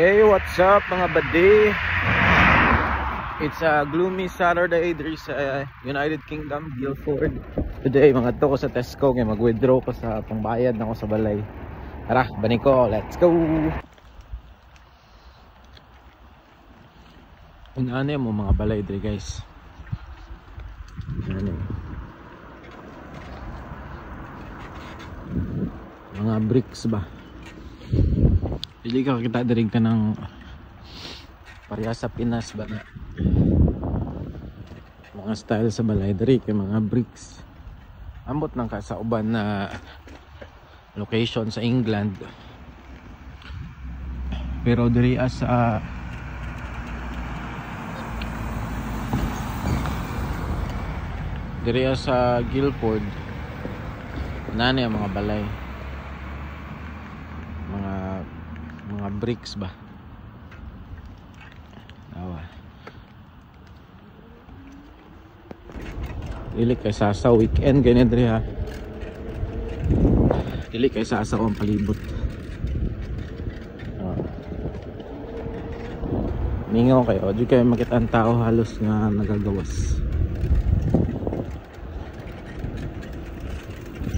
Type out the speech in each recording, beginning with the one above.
Hey, what's up mga badi? It's a gloomy Saturday there sa United Kingdom, Guildford. Today mga to ko sa Tesco kaya mag-withdraw ko sa pangbayad na ko sa balay. Tara, bani ko, let's go! Ano mo mga balay dire guys? Ano? Mga bricks ba? Hindi ka kita dirig ka ng pareha sa Pinas ba na mga style sa balay dirig kay mga bricks. Ambot nang ka sa uban na location sa England, pero diri sa Guildford nani ang mga balay, mga bricks ba. Dili kay sa weekend ganyan diri ha. Dili kay sa ang palibot. Mingaw kayo, di kayo makita ang tao halos nga nagagawas.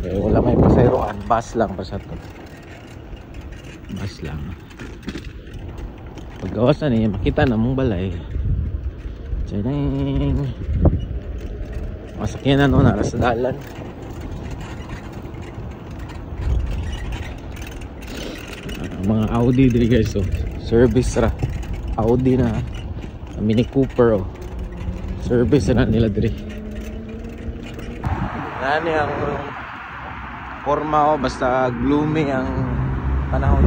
Okay, wala may pasayroan, bus lang pa sa to. Bus lang. Paggawas na niya, makita na mong balay. Tadang! Masakyan na no, nara sa dalan. Mga Audi diri guys, oh. Service ra. Audi na. Mini Cooper, oh. Service na nila diri. Nani ang forma, oh, basta gloomy ang panahon.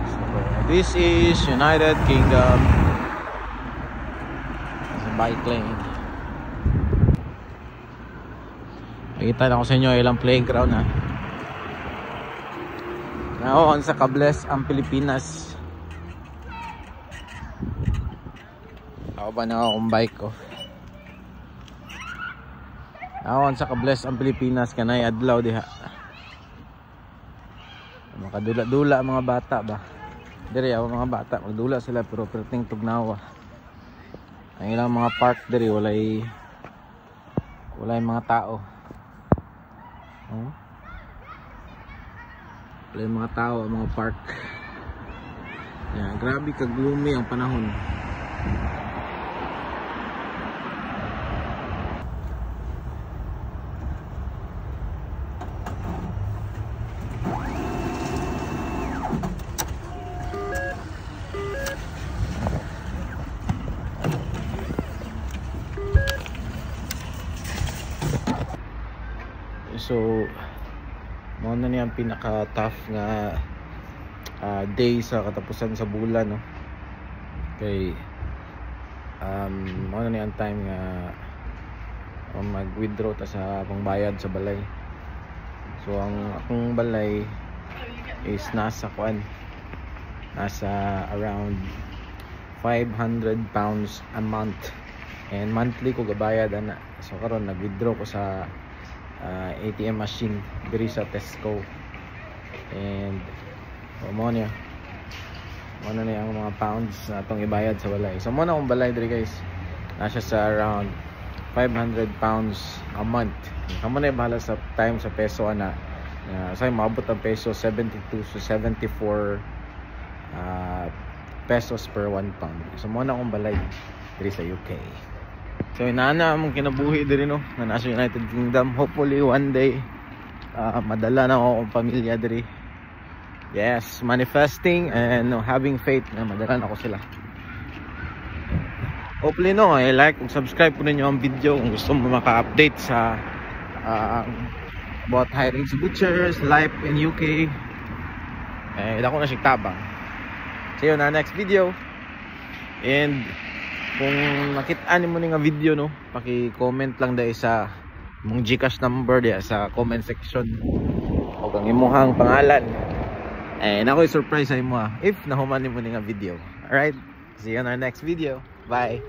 So, this is United Kingdom. Bike lane. Nakita na ko sa inyo ilang playground ha. Naon sa Kables ang Pilipinas. Ako ba na akong bike ko? Naon sa Kables ang Pilipinas kanay adlaw diha. Makadula-dula mga bata ba. Diri ako mga bata magdula sila pero perting tugnawa. Ang ilang mga park diri walay mga tao. Walay mga tao ang mga park. Yan, grabe ka gloomy ang panahon. So, mo na niya ang pinaka-tough nga day sa katapusan sa bulan, no? Kay mo na niya ang time nga mag-withdraw ta sa pangbayad sa balay. So, ang akong balay is nasa around £500 a month. And monthly ko gabayad ana. So, karon nag-withdraw ko sa ATM machine diri sa Tesco, and mo na ang mga pounds na atong ibayad sa balay. So mo na akong balay diri guys, nasa sa around £500 a month. Kamo na bahala sa time sa peso ana, say maabot ang peso 72 to 74 pesos per 1 pound. So mo na akong balay diri sa UK. So inaana mong kinabuhi diri no na nasa United Kingdom. Hopefully one day madala na ako akong pamilya diri. Yes, manifesting and having faith na madala na ako sila. Hopefully no, like ug subscribe po ninyo ang video kung gusto mo maka-update sa about hiring sa butchers, life in UK. Dako na siya tabang. See you na next video. And kung nakita mo nga video no, paki-comment lang dahil sa mong GCash number diya sa comment section o ang imuhang pangalan. Nako'y surprise sa imo if nahuman mo nga video. Alright, see you on our next video. Bye.